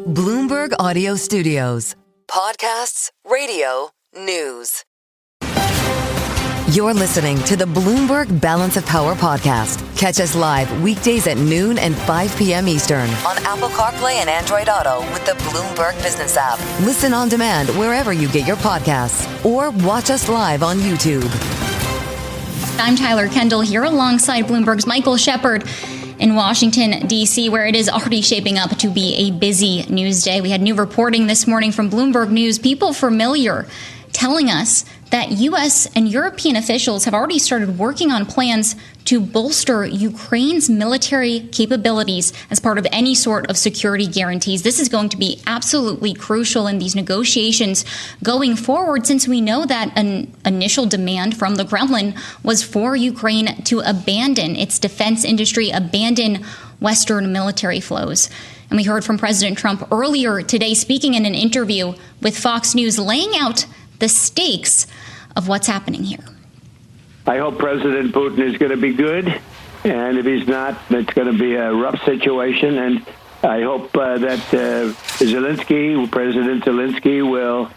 Bloomberg Audio Studios. Podcasts, radio, news. You're listening to the Bloomberg Balance of Power podcast. Catch us live weekdays at noon and 5 p.m. Eastern on Apple CarPlay and Android Auto with the Bloomberg Business app. Listen on demand wherever you get your podcasts or watch us live on YouTube. I'm Tyler Kendall here alongside Bloomberg's Michael Shepard in Washington, D.C., where it is already shaping up to be a busy news day. We had new reporting this morning from Bloomberg News, people familiar telling us that U.S. and European officials have already started working on plans to bolster Ukraine's military capabilities as part of any sort of security guarantees. This is going to be absolutely crucial in these negotiations going forward, since we know that an initial demand from the Kremlin was for Ukraine to abandon its defense industry, abandon Western military flows. And we heard from President Trump earlier today, speaking in an interview with Fox News, laying out the stakes of what's happening here. I hope President Putin is going to be good, and if he's not, it's going to be a rough situation. And I hope that President Zelenskiy will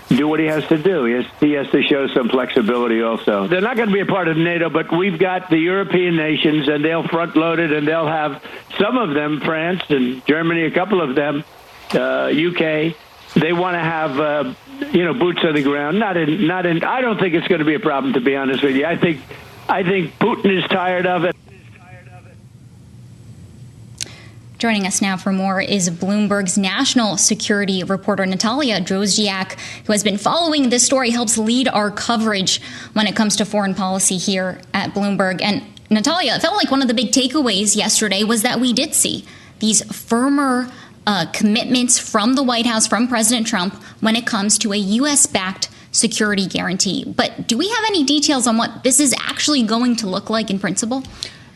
do what he has to do. He has to show some flexibility also. They're not going to be a part of NATO, but we've got the European nations, and they'll front-load it, and they'll have some of them, France and Germany, a couple of them, UK. They want to have, boots on the ground. I don't think it's going to be a problem, to be honest with you. I think Putin is tired of it. Joining us now for more is Bloomberg's national security reporter, Natalia Drozdiak, who has been following this story, helps lead our coverage when it comes to foreign policy here at Bloomberg. And Natalia, it felt like one of the big takeaways yesterday was that we did see these firmer commitments from the White House, from President Trump, when it comes to a U.S.-backed security guarantee. But do we have any details on what this is actually going to look like in principle?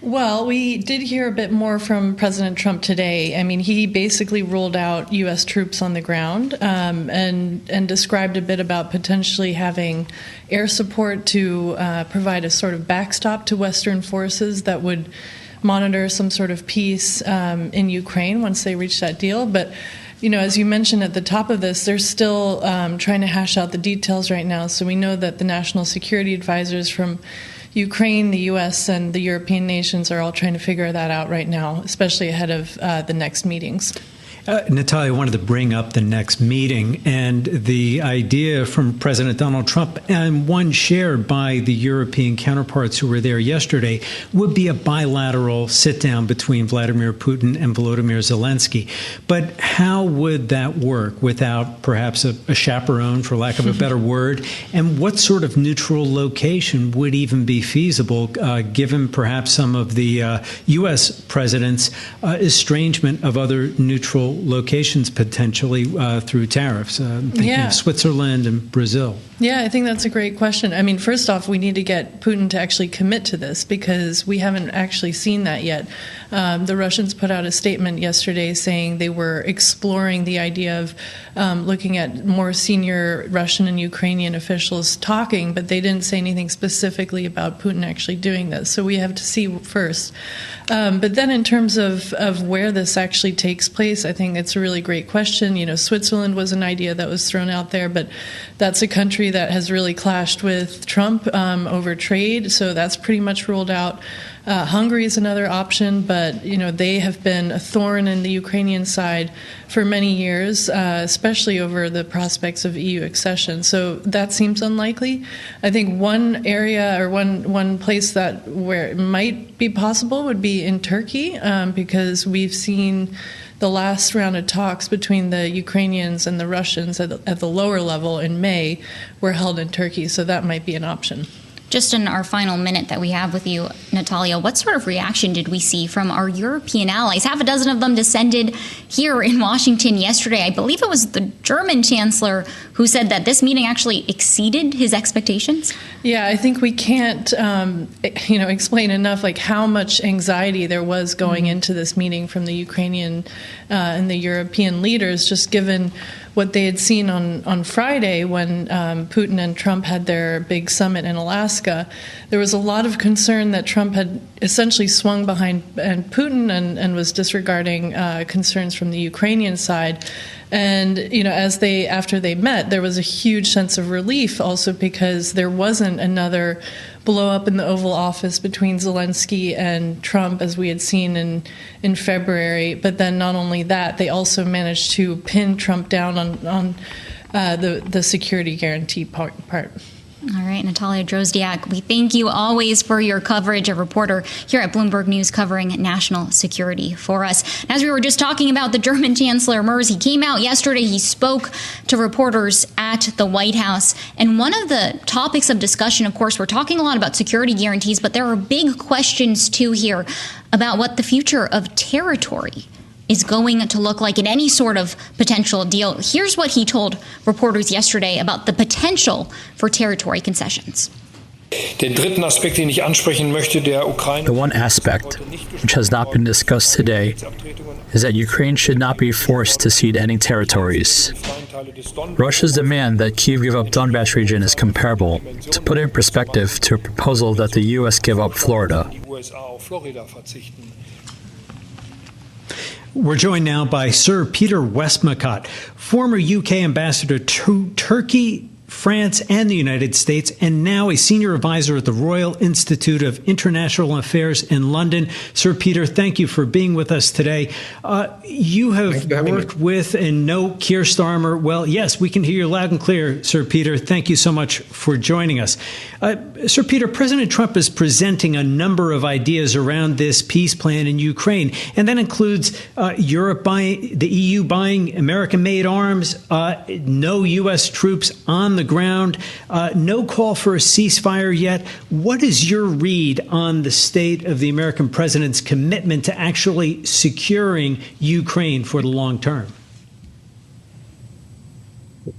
Well, we did hear a bit more from President Trump today. I mean, he basically ruled out U.S. troops on the ground and described a bit about potentially having air support to provide a sort of backstop to Western forces that would monitor some sort of peace in Ukraine once they reach that deal. But, as you mentioned at the top of this, they're still trying to hash out the details right now. So we know that the national security advisors from Ukraine, the U.S., and the European nations are all trying to figure that out right now, especially ahead of the next meetings. Natalia, I wanted to bring up the next meeting and the idea from President Donald Trump, and one shared by the European counterparts who were there yesterday, would be a bilateral sit-down between Vladimir Putin and Volodymyr Zelenskiy. But how would that work without perhaps a chaperone, for lack of a better word? And what sort of neutral location would even be feasible, given perhaps some of the U.S. president's estrangement of other neutral locations potentially through tariffs, thinking of Switzerland and Brazil? Yeah, I think that's a great question. I mean, first off, we need to get Putin to actually commit to this, because we haven't actually seen that yet. The Russians put out a statement yesterday saying they were exploring the idea of looking at more senior Russian and Ukrainian officials talking, but they didn't say anything specifically about Putin actually doing this. So we have to see first. But then in terms of where this actually takes place, I think it's a really great question. Switzerland was an idea that was thrown out there, but that's a country that has really clashed with Trump over trade, so that's pretty much ruled out. Hungary is another option, but they have been a thorn in the Ukrainian side for many years, especially over the prospects of EU accession. So that seems unlikely. I think one area or one place where it might be possible would be in Turkey, because we've seen the last round of talks between the Ukrainians and the Russians at the lower level in May were held in Turkey, so that might be an option. Just in our final minute that we have with you, Natalia, what sort of reaction did we see from our European allies? Half a dozen of them descended here in Washington yesterday. I believe it was the German chancellor who said that this meeting actually exceeded his expectations. Yeah, I think we can't, explain enough how much anxiety there was going into this meeting from the Ukrainian and the European leaders, just given what they had seen on Friday when Putin and Trump had their big summit in Alaska. Alaska, there was a lot of concern that Trump had essentially swung behind Putin and was disregarding concerns from the Ukrainian side. And, after they met, there was a huge sense of relief also because there wasn't another blow up in the Oval Office between Zelensky and Trump as we had seen in February. But then not only that, they also managed to pin Trump down on the security guarantee part. All right, Natalia Drozdiak, we thank you always for your coverage, a reporter here at Bloomberg News covering national security for us. As we were just talking about the German Chancellor Merz, he came out yesterday, he spoke to reporters at the White House. And one of the topics of discussion, of course, we're talking a lot about security guarantees, but there are big questions, too, here about what the future of territory is going to look like in any sort of potential deal. Here's what he told reporters yesterday about the potential for territory concessions. The one aspect which has not been discussed today is that Ukraine should not be forced to cede any territories. Russia's demand that Kyiv give up Donbass region is comparable, to put it in perspective, to a proposal that the U.S. give up Florida. We're joined now by Sir Peter Westmacott, former UK ambassador to Turkey, France, and the United States, and now a senior advisor at the Royal Institute of International Affairs in London. Sir Peter, thank you for being with us today. You have worked with and know Keir Starmer well. Yes, we can hear you loud and clear, Sir Peter. Thank you so much for joining us. Sir Peter, President Trump is presenting a number of ideas around this peace plan in Ukraine, and that includes Europe buying, the EU buying American-made arms, no U.S. troops on the ground, no call for a ceasefire yet. What is your read on the state of the American president's commitment to actually securing Ukraine for the long term?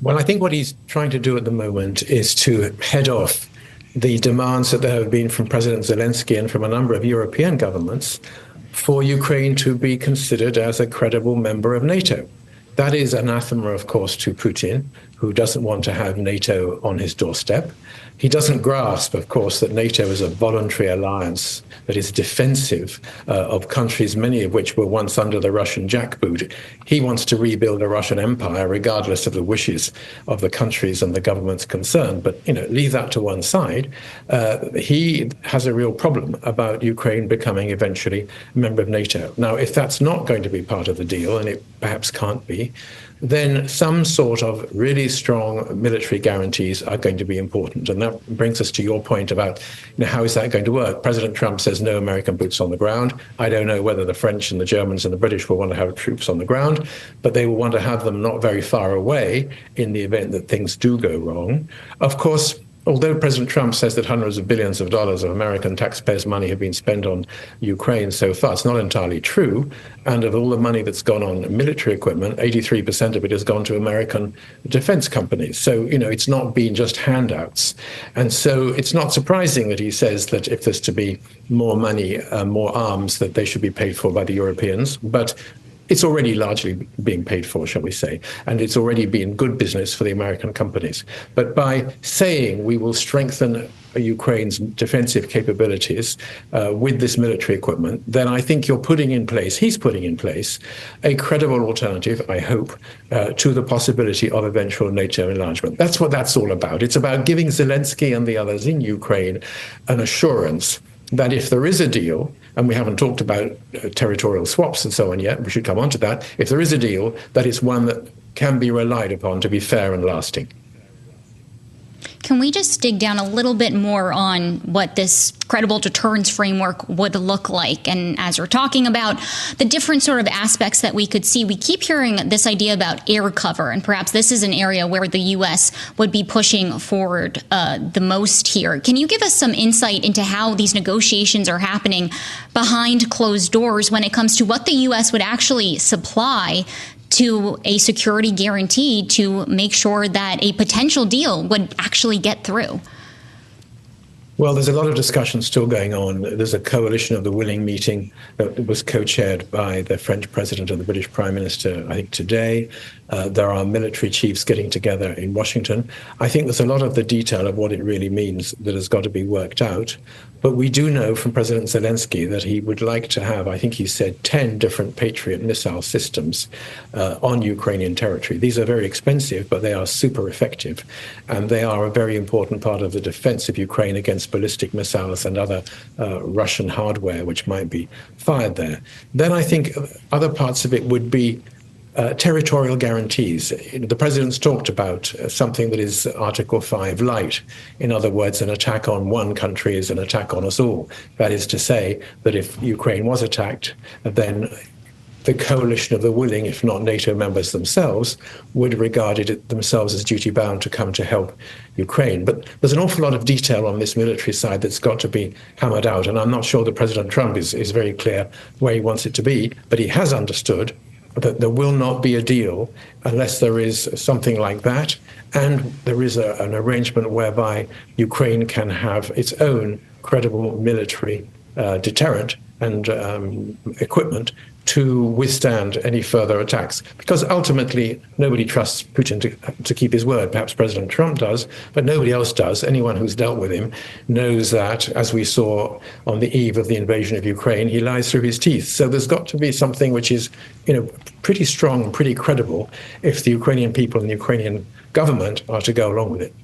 Well, I think what he's trying to do at the moment is to head off the demands that there have been from President Zelensky and from a number of European governments for Ukraine to be considered as a credible member of NATO. That is anathema, of course, to Putin, who doesn't want to have NATO on his doorstep. He doesn't grasp, of course, that NATO is a voluntary alliance that is defensive of countries, many of which were once under the Russian jackboot. He wants to rebuild a Russian empire, regardless of the wishes of the countries and the governments concerned. But, leave that to one side. He has a real problem about Ukraine becoming eventually a member of NATO. Now, if that's not going to be part of the deal, and it perhaps can't be, then some sort of really strong military guarantees are going to be important. And that brings us to your point about how is that going to work? President Trump says no American boots on the ground. I don't know whether the French and the Germans and the British will want to have troops on the ground, but they will want to have them not very far away in the event that things do go wrong. Of course, although President Trump says that hundreds of billions of dollars of American taxpayers' money have been spent on Ukraine so far, it's not entirely true. And of all the money that's gone on military equipment, 83% of it has gone to American defense companies. So, it's not been just handouts. And so it's not surprising that he says that if there's to be more money, more arms, that they should be paid for by the Europeans. But it's already largely being paid for, shall we say, and it's already been good business for the American companies. But by saying we will strengthen Ukraine's defensive capabilities with this military equipment, then I think he's putting in place a credible alternative, I hope, to the possibility of eventual NATO enlargement. That's what that's all about. It's about giving Zelensky and the others in Ukraine an assurance that if there is a deal, and we haven't talked about territorial swaps and so on yet, we should come on to that, if there is a deal, that it's one that can be relied upon to be fair and lasting. Can we just dig down a little bit more on what this credible deterrence framework would look like? And as we're talking about the different sort of aspects that we could see, we keep hearing this idea about air cover, and perhaps this is an area where the U.S. would be pushing forward the most here. Can you give us some insight into how these negotiations are happening behind closed doors when it comes to what the U.S. would actually supply to a security guarantee to make sure that a potential deal would actually get through? Well, there's a lot of discussion still going on. There's a coalition of the willing meeting that was co-chaired by the French president and the British prime minister, I think, today. There are military chiefs getting together in Washington. I think there's a lot of the detail of what it really means that has got to be worked out. But we do know from President Zelensky that he would like to have, I think he said, 10 different Patriot missile systems on Ukrainian territory. These are very expensive, but they are super effective. And they are a very important part of the defense of Ukraine against ballistic missiles and other Russian hardware which might be fired there. Then I think other parts of it would be territorial guarantees. The president's talked about something that is Article 5 light. In other words, an attack on one country is an attack on us all. That is to say that if Ukraine was attacked, then the coalition of the willing, if not NATO members themselves, would regard it themselves as duty-bound to come to help Ukraine. But there's an awful lot of detail on this military side that's got to be hammered out, and I'm not sure that President Trump is very clear where he wants it to be, but he has understood that there will not be a deal unless there is something like that, and there is an arrangement whereby Ukraine can have its own credible military deterrent and equipment to withstand any further attacks. Because ultimately, nobody trusts Putin to keep his word. Perhaps President Trump does, but nobody else does. Anyone who's dealt with him knows that, as we saw on the eve of the invasion of Ukraine, he lies through his teeth. So there's got to be something which is, pretty strong, pretty credible, if the Ukrainian people and the Ukrainian government are to go along with it.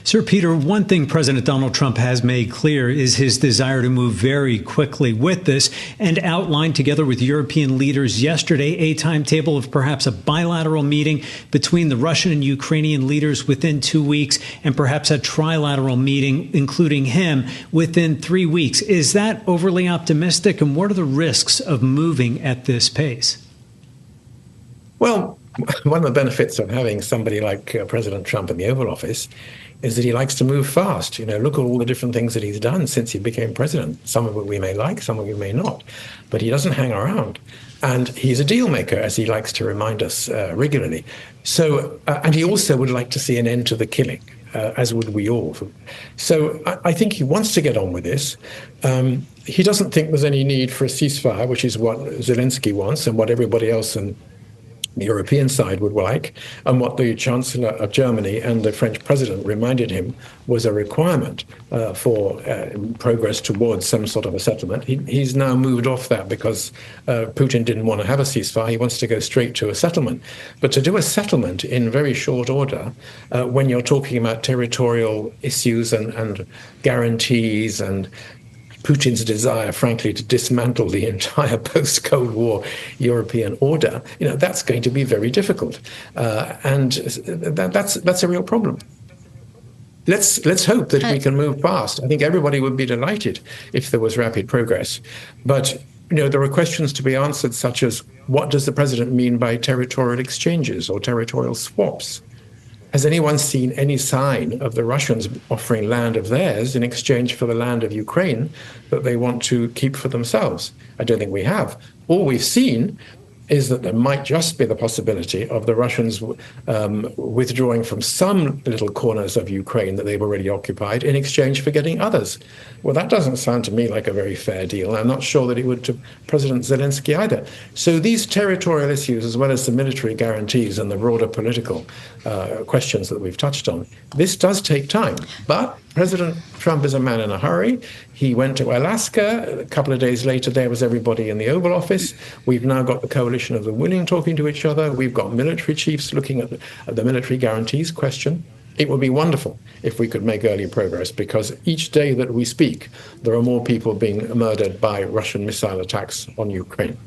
Sir Peter, one thing President Donald Trump has made clear is his desire to move very quickly with this, and outlined together with European leaders yesterday a timetable of perhaps a bilateral meeting between the Russian and Ukrainian leaders within 2 weeks, and perhaps a trilateral meeting, including him, within 3 weeks. Is that overly optimistic, and what are the risks of moving at this pace? Well, one of the benefits of having somebody like President Trump in the Oval Office is that he likes to move fast. Look at all the different things that he's done since he became president. Some of it we may like, some of it we may not. But he doesn't hang around. And he's a deal maker, as he likes to remind us regularly. So, and he also would like to see an end to the killing, as would we all. So I think he wants to get on with this. He doesn't think there's any need for a ceasefire, which is what Zelensky wants and what everybody else in the European side would like, and what the Chancellor of Germany and the French President reminded him was a requirement for progress towards some sort of a settlement. He's now moved off that because Putin didn't want to have a ceasefire. He wants to go straight to a settlement. But to do a settlement in very short order, when you're talking about territorial issues and guarantees and Putin's desire, frankly, to dismantle the entire post-Cold War European order, that's going to be very difficult, and that's a real problem. Let's hope that we can move fast. I think everybody would be delighted if there was rapid progress, but there are questions to be answered, such as what does the president mean by territorial exchanges or territorial swaps? Has anyone seen any sign of the Russians offering land of theirs in exchange for the land of Ukraine that they want to keep for themselves? I don't think we have. All we've seen is that there might just be the possibility of the Russians withdrawing from some little corners of Ukraine that they've already occupied in exchange for getting others. Well, that doesn't sound to me like a very fair deal. I'm not sure that it would to President Zelensky either. So these territorial issues, as well as the military guarantees and the broader political questions that we've touched on, this does take time. But President Trump is a man in a hurry. He went to Alaska. A couple of days later, there was everybody in the Oval Office. We've now got the coalition of the willing talking to each other. We've got military chiefs looking at the military guarantees question. It would be wonderful if we could make early progress, because each day that we speak, there are more people being murdered by Russian missile attacks on Ukraine.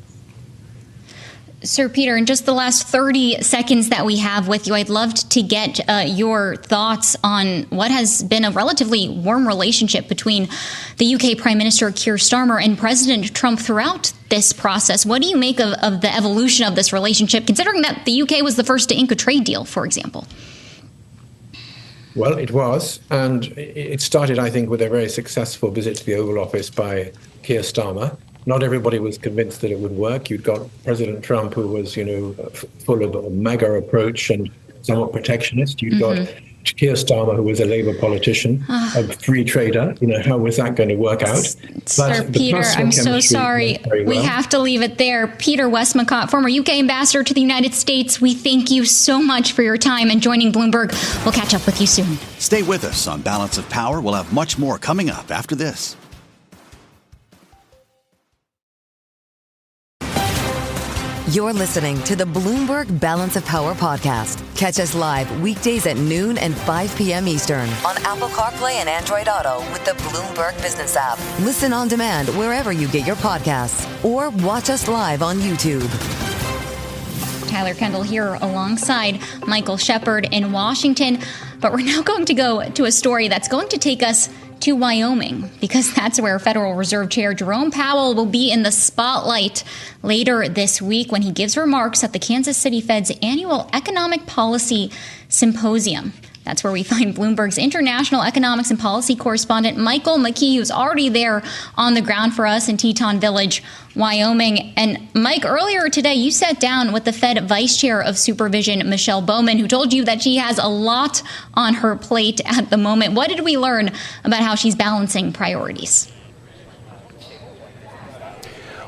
Sir Peter, in just the last 30 seconds that we have with you, I'd love to get your thoughts on what has been a relatively warm relationship between the UK Prime Minister Keir Starmer and President Trump throughout this process. What do you make of the evolution of this relationship, considering that the UK was the first to ink a trade deal, for example? Well, it was, and it started, I think, with a very successful visit to the Oval Office by Keir Starmer. Not everybody was convinced that it would work. You'd got President Trump, who was, full of a MAGA approach and somewhat protectionist. You'd got Keir Starmer, who was a Labour politician, a free trader. How was that going to work out? Sir Peter, I'm so sorry. We have to leave it there. Peter Westmacott, former UK ambassador to the United States, we thank you so much for your time and joining Bloomberg. We'll catch up with you soon. Stay with us on Balance of Power. We'll have much more coming up after this. You're listening to the Bloomberg Balance of Power podcast. Catch us live weekdays at noon and 5 p.m. Eastern on Apple CarPlay and Android Auto with the Bloomberg Business app. Listen on demand wherever you get your podcasts or watch us live on YouTube. Tyler Kendall here alongside Michael Shepard in Washington. But we're now going to go to a story that's going to take us to Wyoming, because that's where Federal Reserve Chair Jerome Powell will be in the spotlight later this week when he gives remarks at the Kansas City Fed's annual Economic Policy Symposium. That's where we find Bloomberg's international economics and policy correspondent Michael McKee, who's already there on the ground for us in Teton Village, Wyoming. And Mike, earlier today, you sat down with the Fed Vice Chair of Supervision, Michelle Bowman, who told you that she has a lot on her plate at the moment. What did we learn about how she's balancing priorities?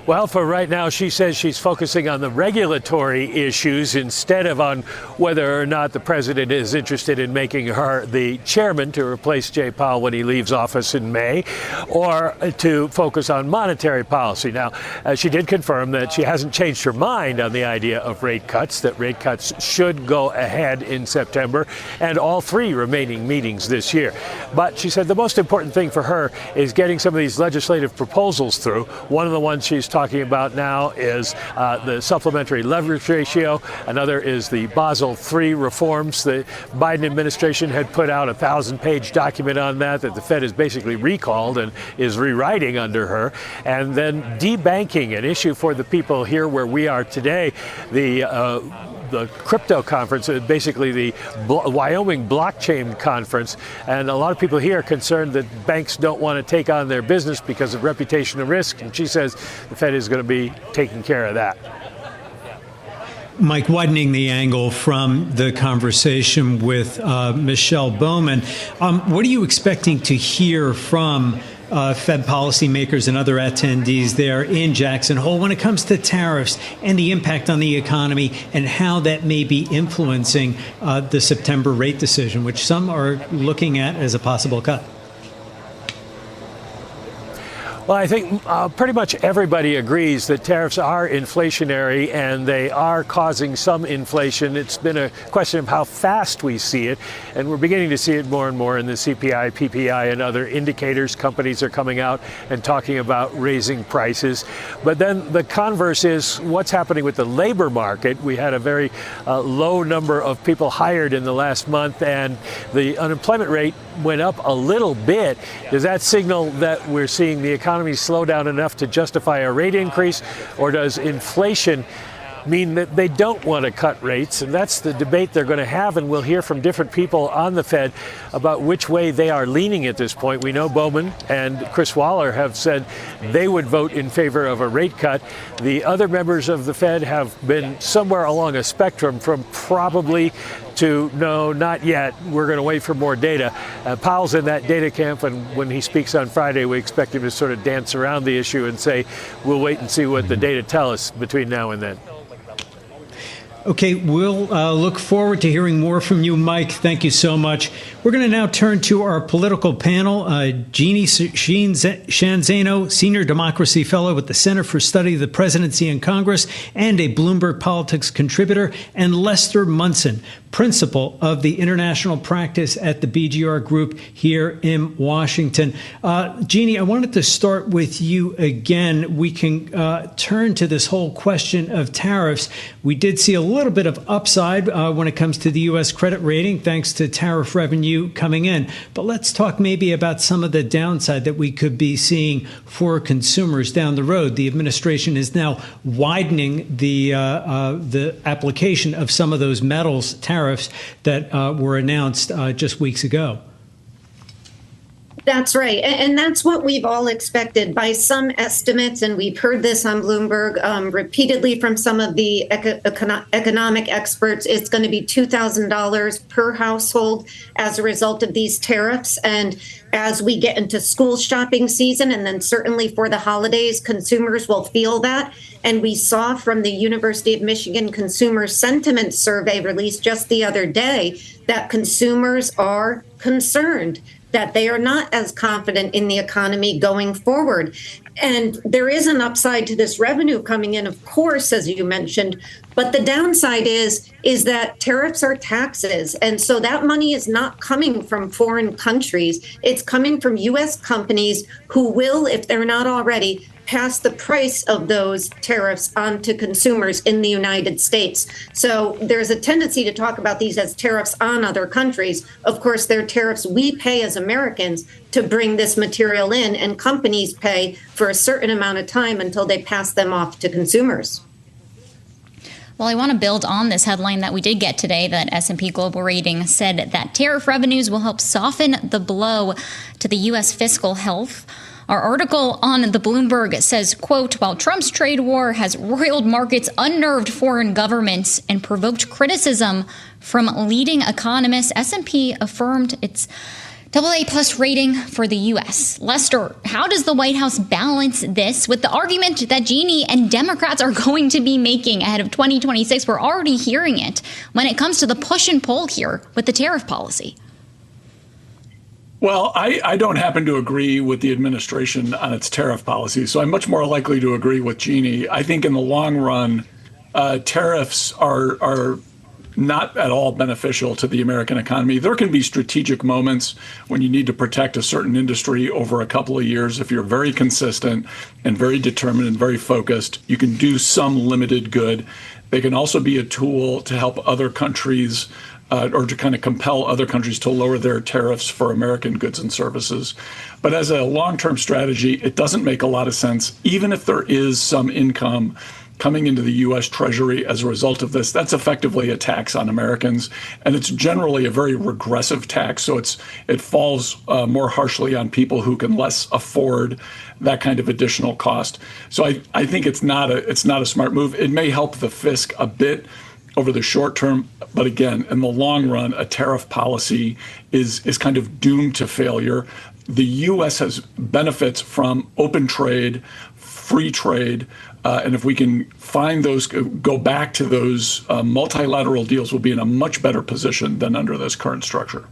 Well, for right now, she says she's focusing on the regulatory issues instead of on whether or not the president is interested in making her the chairman to replace Jay Powell when he leaves office in May, or to focus on monetary policy. Now, she did confirm that she hasn't changed her mind on the idea of rate cuts, that rate cuts should go ahead in September and all three remaining meetings this year. But she said the most important thing for her is getting some of these legislative proposals through. One of the ones she's talking about now is the supplementary leverage ratio. Another is the Basel III reforms. The Biden administration had put out a 1,000-page document on that the Fed has basically recalled and is rewriting under her. And then debanking, an issue for the people here where we are today. The crypto conference, basically the Wyoming blockchain conference. And a lot of people here are concerned that banks don't want to take on their business because of reputational risk. And she says the Fed is going to be taking care of that. Mike, widening the angle from the conversation with Michelle Bowman, what are you expecting to hear from Fed policymakers and other attendees there in Jackson Hole when it comes to tariffs and the impact on the economy and how that may be influencing the September rate decision, which some are looking at as a possible cut? Well, I think pretty much everybody agrees that tariffs are inflationary and they are causing some inflation. It's been a question of how fast we see it, and we're beginning to see it more and more in the CPI, PPI, and other indicators. Companies are coming out and talking about raising prices. But then the converse is what's happening with the labor market. We had a very low number of people hired in the last month, and the unemployment rate went up a little bit. Does that signal that we're seeing the economy slow down enough to justify a rate increase, or does inflation mean that they don't want to cut rates? And that's the debate they're going to have, and we'll hear from different people on the Fed about which way they are leaning at this point. We know Bowman and Chris Waller have said they would vote in favor of a rate cut. The other members of the Fed have been somewhere along a spectrum from probably to no, not yet. We're going to wait for more data. Powell's in that data camp, and when he speaks on Friday, we expect him to sort of dance around the issue and say, we'll wait and see what the data tell us between now and then. Okay, we'll look forward to hearing more from you, Mike. Thank you so much. We're going to now turn to our political panel. Jeannie Shanzano, Senior Democracy Fellow with the Center for Study of the Presidency and Congress and a Bloomberg Politics contributor, and Lester Munson, Principal of the International Practice at the BGR Group here in Washington. Jeannie, I wanted to start with you again. We can turn to this whole question of tariffs. We did see a little bit of upside when it comes to the U.S. credit rating, thanks to tariff revenue coming in. But let's talk maybe about some of the downside that we could be seeing for consumers down the road. The administration is now widening the application of some of those metals tariffs that were announced just weeks ago. That's right. And that's what we've all expected by some estimates. And we've heard this on Bloomberg repeatedly from some of the economic experts. It's going to be $2,000 per household as a result of these tariffs. And as we get into school shopping season, and then certainly for the holidays, consumers will feel that. And we saw from the University of Michigan Consumer Sentiment Survey released just the other day that consumers are concerned, that they are not as confident in the economy going forward. And there is an upside to this revenue coming in, of course, as you mentioned. But the downside is that tariffs are taxes. And so that money is not coming from foreign countries. It's coming from U.S. companies who will, if they're not already, pass the price of those tariffs on to consumers in the United States. So there's a tendency to talk about these as tariffs on other countries. Of course, they're tariffs we pay as Americans to bring this material in, and companies pay for a certain amount of time until they pass them off to consumers. Well, I want to build on this headline that we did get today that S&P Global Rating said that tariff revenues will help soften the blow to the U.S. fiscal health. Our article on the Bloomberg says, quote, while Trump's trade war has roiled markets, unnerved foreign governments, and provoked criticism from leading economists, S&P affirmed its AA plus rating for the U.S. Lester, how does the White House balance this with the argument that Jeannie and Democrats are going to be making ahead of 2026? We're already hearing it when it comes to the push and pull here with the tariff policy. Well, I don't happen to agree with the administration on its tariff policy, so I'm much more likely to agree with Jeannie. I think in the long run, tariffs are not at all beneficial to the American economy. There can be strategic moments when you need to protect a certain industry over a couple of years. If you're very consistent and very determined and very focused, you can do some limited good. They can also be a tool to help other countries or to kind of compel other countries to lower their tariffs for American goods and services. But as a long-term strategy, it doesn't make a lot of sense. Even if there is some income coming into the U.S. Treasury as a result of this, that's effectively a tax on Americans. And it's generally a very regressive tax. So it falls more harshly on people who can less afford that kind of additional cost. So I think it's not a smart move. It may help the fisc a bit over the short term. But again, in the long run, a tariff policy is kind of doomed to failure. The U.S. has benefits from open trade, free trade, and if we can find those, go back to those multilateral deals, we'll be in a much better position than under this current structure.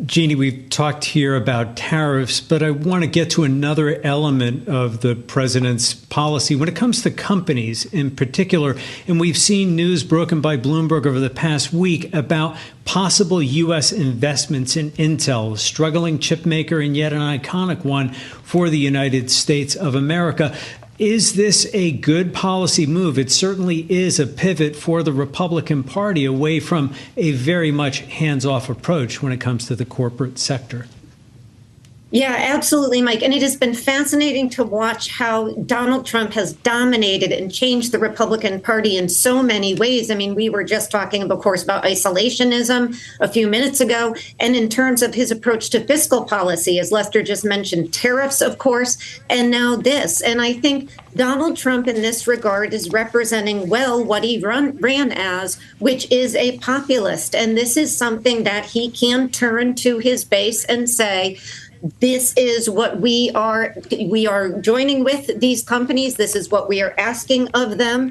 Jeannie, we've talked here about tariffs, but I want to get to another element of the president's policy when it comes to companies in particular. And we've seen news broken by Bloomberg over the past week about possible U.S. investments in Intel, a struggling chip maker and yet an iconic one for the United States of America. Is this a good policy move? It certainly is a pivot for the Republican Party away from a very much hands-off approach when it comes to the corporate sector. Yeah, absolutely, Mike. And it has been fascinating to watch how Donald Trump has dominated and changed the Republican Party in so many ways. I mean, we were just talking, of course, about isolationism a few minutes ago. And in terms of his approach to fiscal policy, as Lester just mentioned, tariffs, of course, and now this. And I think Donald Trump in this regard is representing well what he ran as, which is a populist. And this is something that he can turn to his base and say, this is what we are joining with these companies. This is what we are asking of them.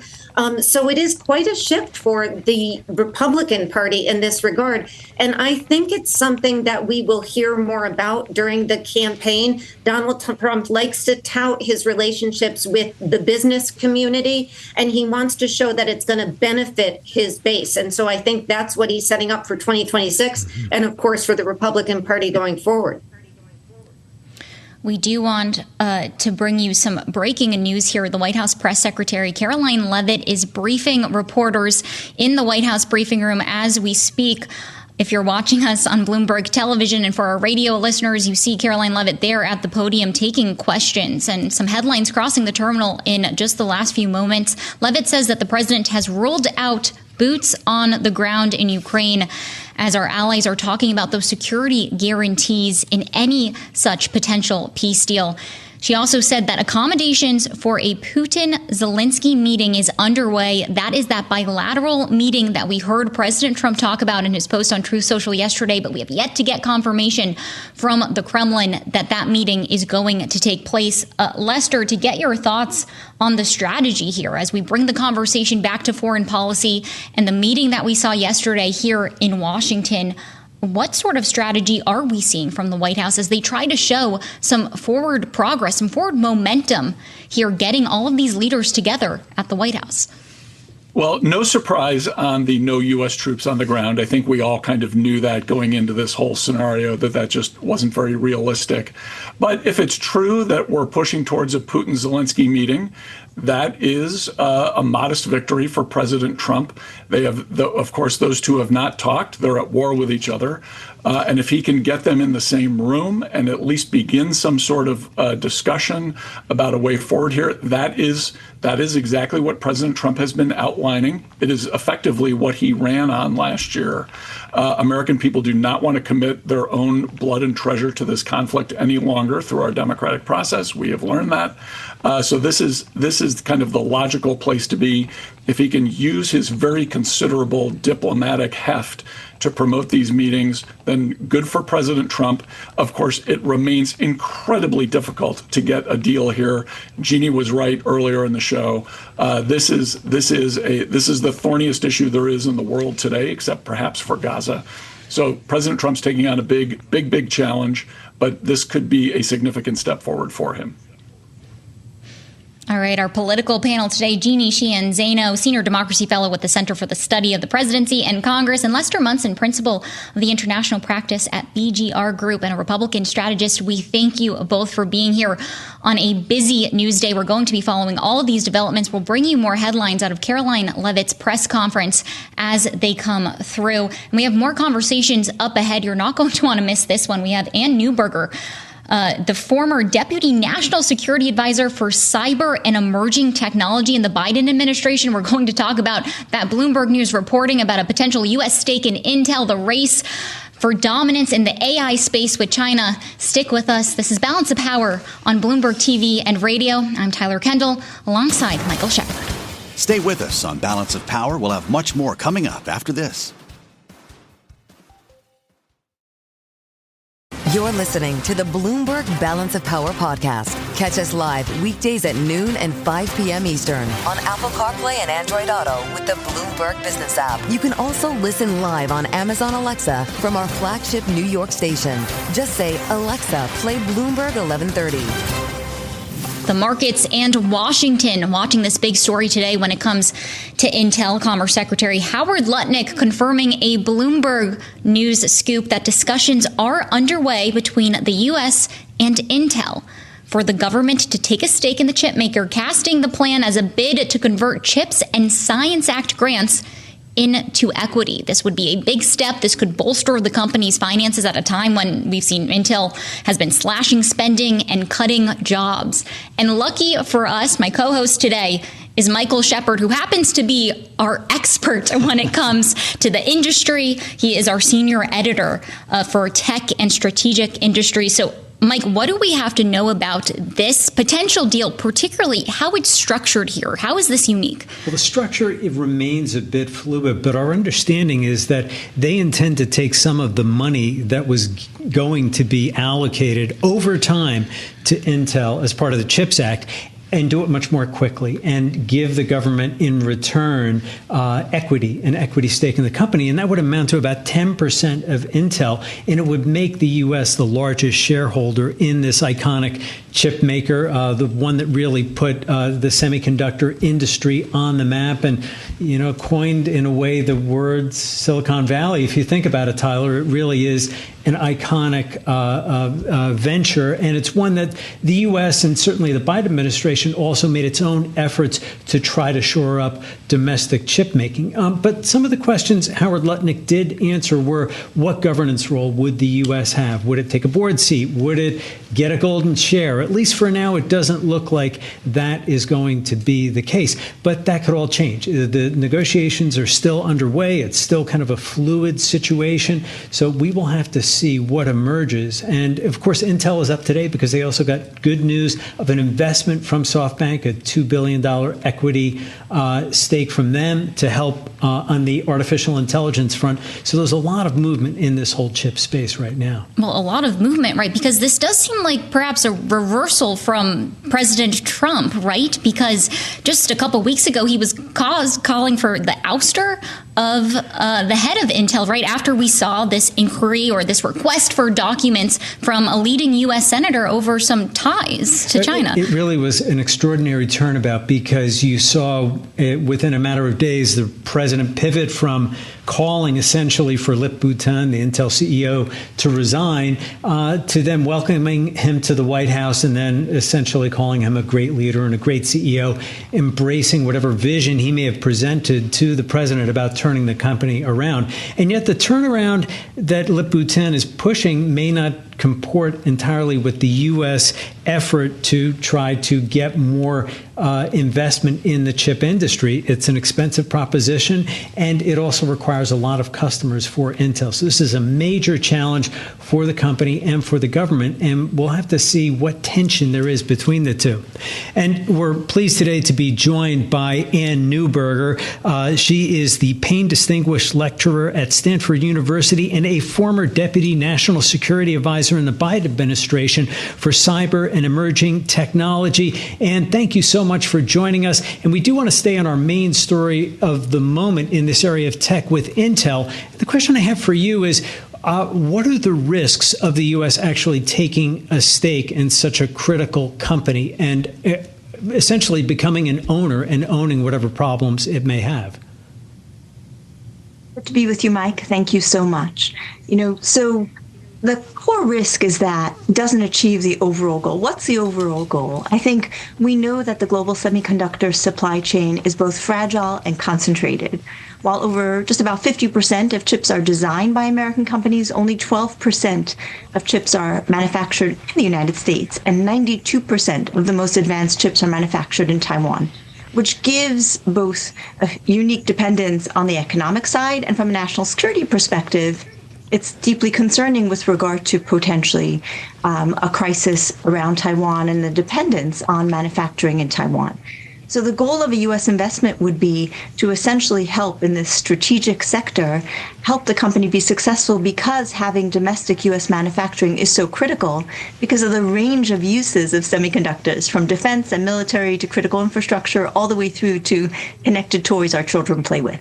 So it is quite a shift for the Republican Party in this regard. And I think it's something that we will hear more about during the campaign. Donald Trump likes to tout his relationships with the business community, and he wants to show that it's going to benefit his base. And so I think that's what he's setting up for 2026 and, of course, for the Republican Party going forward. We do want to bring you some breaking news here. The White House press secretary, Karoline Leavitt, is briefing reporters in the White House briefing room as we speak. If you're watching us on Bloomberg television, and for our radio listeners, you see Karoline Leavitt there at the podium taking questions, and some headlines crossing the terminal in just the last few moments. Leavitt says that the president has ruled out boots on the ground in Ukraine as our allies are talking about those security guarantees in any such potential peace deal. She also said that accommodations for a Putin-Zelenskiy meeting is underway. That is that bilateral meeting that we heard President Trump talk about in his post on Truth Social yesterday, but we have yet to get confirmation from the Kremlin that that meeting is going to take place. Lester, to get your thoughts on the strategy here as we bring the conversation back to foreign policy and the meeting that we saw yesterday here in Washington, what sort of strategy are we seeing from the White House as they try to show some forward progress, some forward momentum here, getting all of these leaders together at the White House? Well, no surprise on the no U.S. troops on the ground. I think we all kind of knew that going into this whole scenario, that just wasn't very realistic. But if it's true that we're pushing towards a Putin-Zelensky meeting, that is a modest victory for President Trump. They have, of course, those two have not talked. They're at war with each other. And if he can get them in the same room and at least begin some sort of discussion about a way forward here, that is exactly what President Trump has been outlining. It is effectively what he ran on last year. American people do not want to commit their own blood and treasure to this conflict any longer through our democratic process. We have learned that. So this is kind of the logical place to be. If he can use his very considerable diplomatic heft to promote these meetings, then good for President Trump. Of course, it remains incredibly difficult to get a deal here. Jeannie was right earlier in the show. This is the thorniest issue there is in the world today, except perhaps for Gaza. So President Trump's taking on a big challenge, but this could be a significant step forward for him. All right, our political panel today, Jeannie Sheehan Zaino, Senior Democracy Fellow with the Center for the Study of the Presidency and Congress, and Lester Munson, Principal of the International Practice at BGR Group and a Republican strategist. We thank you both for being here on a busy news day. We're going to be following all of these developments. We'll bring you more headlines out of Caroline Leavitt's press conference as they come through. And we have more conversations up ahead. You're not going to want to miss this one. We have Ann Neuberger, the former Deputy National Security Advisor for Cyber and Emerging Technology in the Biden administration. We're going to talk about that Bloomberg News reporting about a potential U.S. stake in Intel, the race for dominance in the AI space with China. Stick with us. This is Balance of Power on Bloomberg TV and radio. I'm Tyler Kendall alongside Michael Shepard. Stay with us on Balance of Power. We'll have much more coming up after this. You're listening to the Bloomberg Balance of Power podcast. Catch us live weekdays at noon and 5 p.m. Eastern on Apple CarPlay and Android Auto with the Bloomberg Business app. You can also listen live on Amazon Alexa from our flagship New York station. Just say, Alexa, play Bloomberg 1130. The markets and Washington watching this big story today when it comes to Intel. Commerce Secretary Howard Lutnick confirming a Bloomberg News scoop that discussions are underway between the U.S. and Intel for the government to take a stake in the chip maker, casting the plan as a bid to convert CHIPS and Science Act grants into equity. This would be a big step. This could bolster the company's finances at a time when we've seen Intel has been slashing spending and cutting jobs. And lucky for us, my co-host today is Michael Shepard, who happens to be our expert when it comes to the industry. He is our senior editor for tech and strategic industry. So Mike, what do we have to know about this potential deal, particularly how it's structured here? How is this unique? Well, the structure, it remains a bit fluid, but our understanding is that they intend to take some of the money that was going to be allocated over time to Intel as part of the CHIPS Act and do it much more quickly and give the government in return an equity stake in the company. And that would amount to about 10% of Intel. And it would make the U.S. the largest shareholder in this iconic chip maker, the one that really put the semiconductor industry on the map and, coined in a way the word Silicon Valley. If you think about it, Tyler, it really is an iconic venture. And it's one that the U.S. and certainly the Biden administration administration also made its own efforts to try to shore up domestic chip making. But some of the questions Howard Lutnick did answer were, what governance role would the U.S. have? Would it take a board seat? Would it get a golden share? At least for now, it doesn't look like that is going to be the case. But that could all change. The negotiations are still underway. It's still kind of a fluid situation. So we will have to see what emerges. And of course, Intel is up today because they also got good news of an investment from SoftBank, a $2 billion equity stake from them to help on the artificial intelligence front. So there's a lot of movement in this whole chip space right now. Well, a lot of movement, right? Because this does seem like perhaps a reversal from President Trump, right? Because just a couple weeks ago, he was calling for the ouster of the head of Intel right after we saw this inquiry or this request for documents from a leading U.S. senator over some ties to China. It really was an extraordinary turnabout because you saw within a matter of days the president pivot from calling essentially for Lip Bhutan, the Intel CEO, to resign, to then welcoming him to the White House and then essentially calling him a great leader and a great CEO, embracing whatever vision he may have presented to the president about turning the company around. And yet the turnaround that Lip Bhutan is pushing may not comport entirely with the U.S. effort to try to get more investment in the chip industry. It's an expensive proposition, and it also requires a lot of customers for Intel. So this is a major challenge for the company and for the government, and we'll have to see what tension there is between the two. And we're pleased today to be joined by Ann Neuberger. She is the Payne Distinguished Lecturer at Stanford University and a former Deputy National Security Advisor in the Biden administration for cyber and emerging technology. And thank you so much for joining us. And we do want to stay on our main story of the moment in this area of tech with Intel. The question I have for you is, what are the risks of the U.S. actually taking a stake in such a critical company and essentially becoming an owner and owning whatever problems it may have? Good to be with you, Mike. Thank you so much. So the core risk is that it doesn't achieve the overall goal. What's the overall goal? I think we know that the global semiconductor supply chain is both fragile and concentrated. While over just about 50% of chips are designed by American companies, only 12% of chips are manufactured in the United States, and 92% of the most advanced chips are manufactured in Taiwan, which gives both a unique dependence on the economic side, and from a national security perspective, it's deeply concerning with regard to potentially a crisis around Taiwan and the dependence on manufacturing in Taiwan. So the goal of a U.S. investment would be to essentially help in this strategic sector, help the company be successful because having domestic U.S. manufacturing is so critical because of the range of uses of semiconductors, from defense and military to critical infrastructure, all the way through to connected toys our children play with.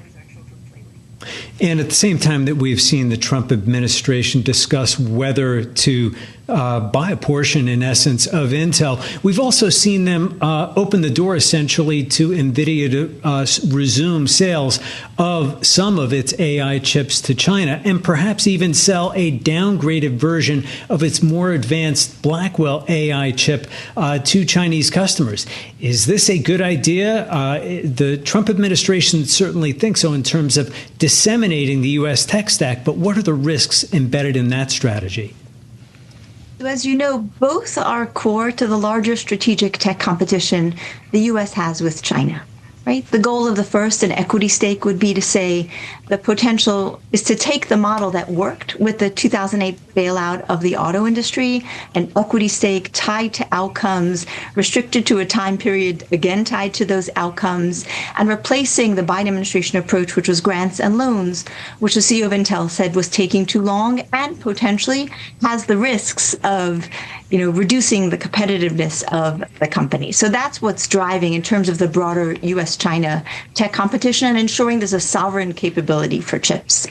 And at the same time that we've seen the Trump administration discuss whether to buy a portion, in essence, of Intel, we've also seen them open the door, essentially, to NVIDIA to resume sales of some of its AI chips to China, and perhaps even sell a downgraded version of its more advanced Blackwell AI chip to Chinese customers. Is this a good idea? The Trump administration certainly thinks so in terms of disseminating the U.S. tech stack, but what are the risks embedded in that strategy? As you know, both are core to the larger strategic tech competition the U.S. has with China, right? The goal of the first, an equity stake, would be to say the potential is to take the model that worked with the 2008 bailout of the auto industry, an equity stake tied to outcomes, restricted to a time period, again tied to those outcomes, and replacing the Biden administration approach, which was grants and loans, which the CEO of Intel said was taking too long and potentially has the risks of reducing the competitiveness of the company. So that's what's driving in terms of the broader U.S.-China tech competition and ensuring there's a sovereign capability for chips.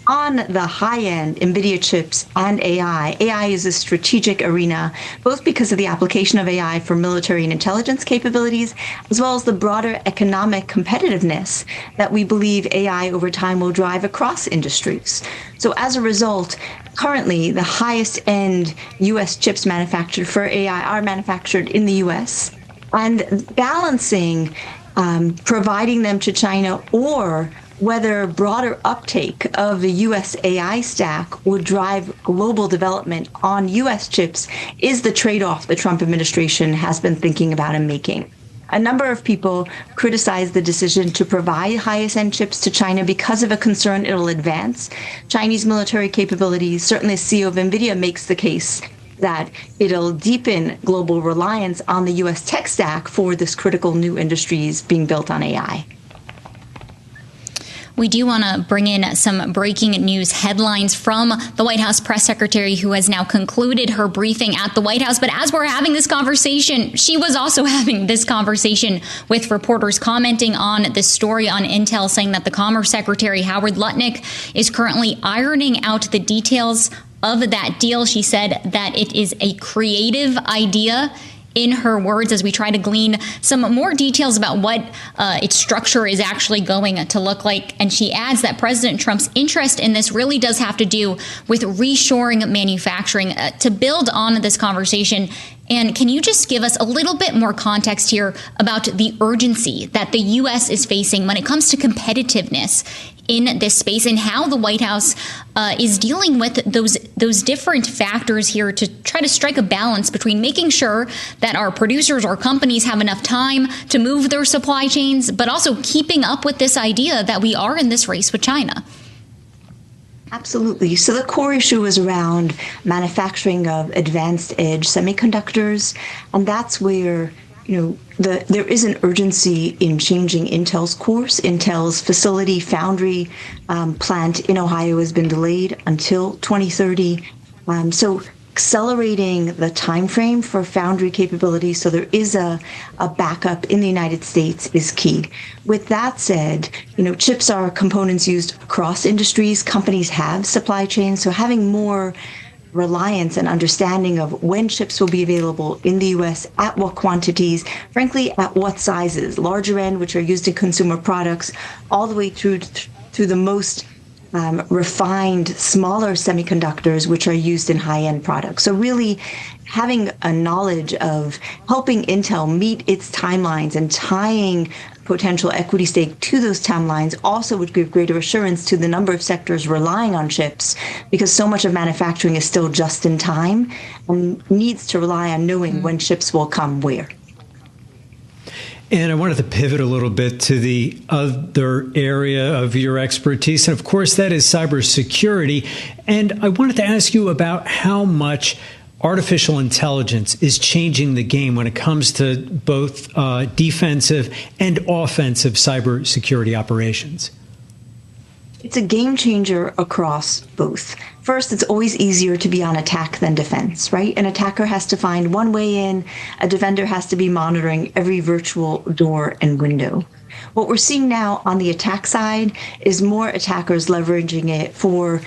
On the high end, NVIDIA chips and AI is a strategic arena, both because of the application of AI for military and intelligence capabilities, as well as the broader economic competitiveness that we believe AI over time will drive across industries. So as a result, currently, the highest end U.S. chips manufactured for AI are manufactured in the U.S. And balancing providing them to China or whether broader uptake of the U.S. AI stack would drive global development on U.S. chips is the trade-off the Trump administration has been thinking about and making. A number of people criticize the decision to provide highest-end chips to China because of a concern it'll advance Chinese military capabilities. Certainly, the CEO of NVIDIA makes the case that it'll deepen global reliance on the U.S. tech stack for this critical new industries being built on AI. We do want to bring in some breaking news headlines from the White House press secretary, who has now concluded her briefing at the White House. But as we're having this conversation, she was also having this conversation with reporters commenting on this story on Intel, saying that the Commerce Secretary, Howard Lutnick, is currently ironing out the details of that deal. She said that it is a creative idea, in her words, as we try to glean some more details about what its structure is actually going to look like. And she adds that President Trump's interest in this really does have to do with reshoring manufacturing. To build on this conversation, and can you just give us a little bit more context here about the urgency that the U.S. is facing when it comes to competitiveness in this space, and how the White House is dealing with those different factors here to try to strike a balance between making sure that our producers or companies have enough time to move their supply chains, but also keeping up with this idea that we are in this race with China? Absolutely. So the core issue is around manufacturing of advanced edge semiconductors, and that's where there is an urgency in changing Intel's course. Intel's facility foundry plant in Ohio has been delayed until 2030. So accelerating the time frame for foundry capabilities so there is a backup in the United States is key. With that said, chips are components used across industries. Companies have supply chains, so having more reliance and understanding of when chips will be available in the U.S., at what quantities, frankly, at what sizes, larger end, which are used in consumer products, all the way through the most refined, smaller semiconductors, which are used in high-end products. So really having a knowledge of helping Intel meet its timelines and tying potential equity stake to those timelines also would give greater assurance to the number of sectors relying on chips, because so much of manufacturing is still just in time and needs to rely on knowing when chips will come where. And I wanted to pivot a little bit to the other area of your expertise, and of course that is cybersecurity. And I wanted to ask you about how much artificial intelligence is changing the game when it comes to both defensive and offensive cybersecurity operations. It's a game changer across both. First, it's always easier to be on attack than defense, right? An attacker has to find one way in. A defender has to be monitoring every virtual door and window. What we're seeing now on the attack side is more attackers leveraging it for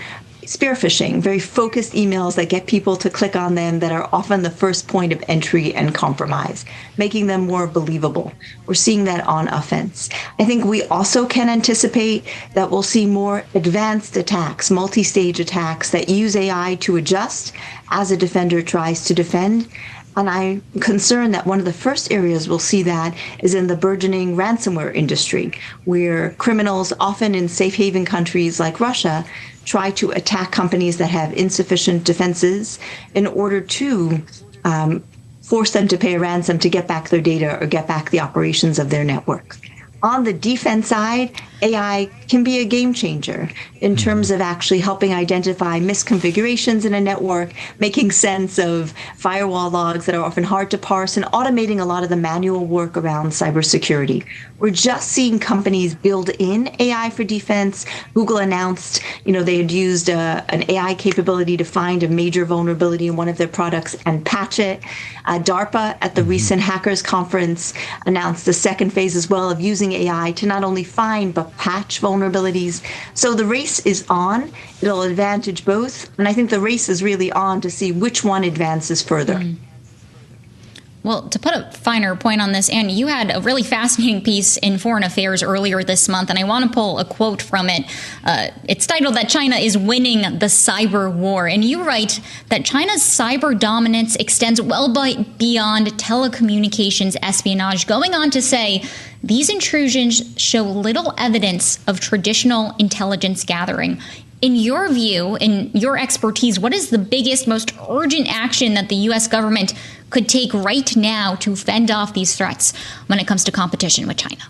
spear phishing, very focused emails that get people to click on them that are often the first point of entry and compromise, making them more believable. We're seeing that on offense. I think we also can anticipate that we'll see more advanced attacks, multi-stage attacks that use AI to adjust as a defender tries to defend. And I'm concerned that one of the first areas we'll see that is in the burgeoning ransomware industry, where criminals, often in safe haven countries like Russia, try to attack companies that have insufficient defenses in order to force them to pay a ransom to get back their data or get back the operations of their network. On the defense side, AI can be a game changer in terms of actually helping identify misconfigurations in a network, making sense of firewall logs that are often hard to parse, and automating a lot of the manual work around cybersecurity. We're just seeing companies build in AI for defense. Google announced, they had used an AI capability to find a major vulnerability in one of their products and patch it. DARPA at the recent Hackers Conference announced the second phase as well of using AI to not only find but patch vulnerabilities. So the race is on. It'll advantage both. And I think the race is really on to see which one advances further. Well, to put a finer point on this, Anne, you had a really fascinating piece in Foreign Affairs earlier this month, and I want to pull a quote from it. It's titled that China is winning the cyber war. And you write that China's cyber dominance extends well beyond telecommunications espionage, going on to say these intrusions show little evidence of traditional intelligence gathering. In your view, in your expertise, what is the biggest, most urgent action that the U.S. government could take right now to fend off these threats when it comes to competition with China?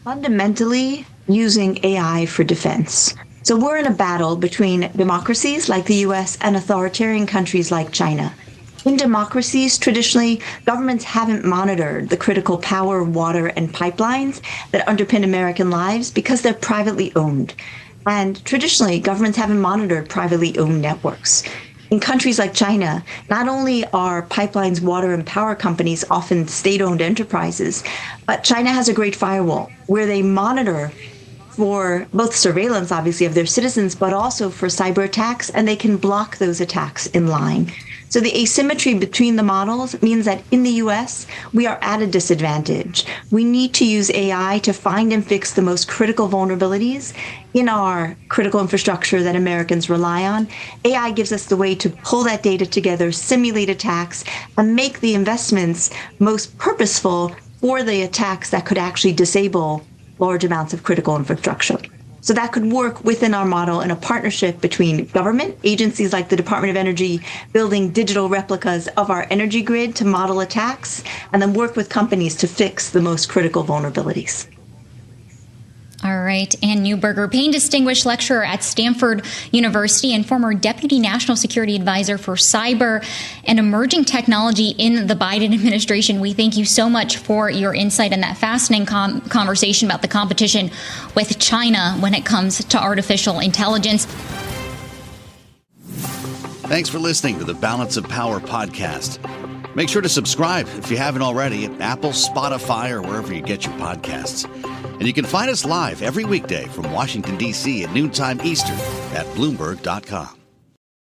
Fundamentally, using AI for defense. So we're in a battle between democracies like the U.S. and authoritarian countries like China. In democracies, traditionally, governments haven't monitored the critical power, water, and pipelines that underpin American lives because they're privately owned. And traditionally, governments haven't monitored privately owned networks. In countries like China, not only are pipelines, water, and power companies often state-owned enterprises, but China has a great firewall where they monitor for both surveillance, obviously, of their citizens, but also for cyber attacks, and they can block those attacks in line. So the asymmetry between the models means that in the U.S., we are at a disadvantage. We need to use AI to find and fix the most critical vulnerabilities in our critical infrastructure that Americans rely on. AI gives us the way to pull that data together, simulate attacks, and make the investments most purposeful for the attacks that could actually disable large amounts of critical infrastructure. So that could work within our model in a partnership between government, agencies like the Department of Energy, building digital replicas of our energy grid to model attacks, and then work with companies to fix the most critical vulnerabilities. All right. Anne Neuberger, Payne Distinguished Lecturer at Stanford University and former Deputy National Security Advisor for Cyber and Emerging Technology in the Biden administration. We thank you so much for your insight and that fascinating conversation about the competition with China when it comes to artificial intelligence. Thanks for listening to the Balance of Power podcast. Make sure to subscribe if you haven't already at Apple, Spotify, or wherever you get your podcasts. And you can find us live every weekday from Washington, D.C. at noontime Eastern at Bloomberg.com.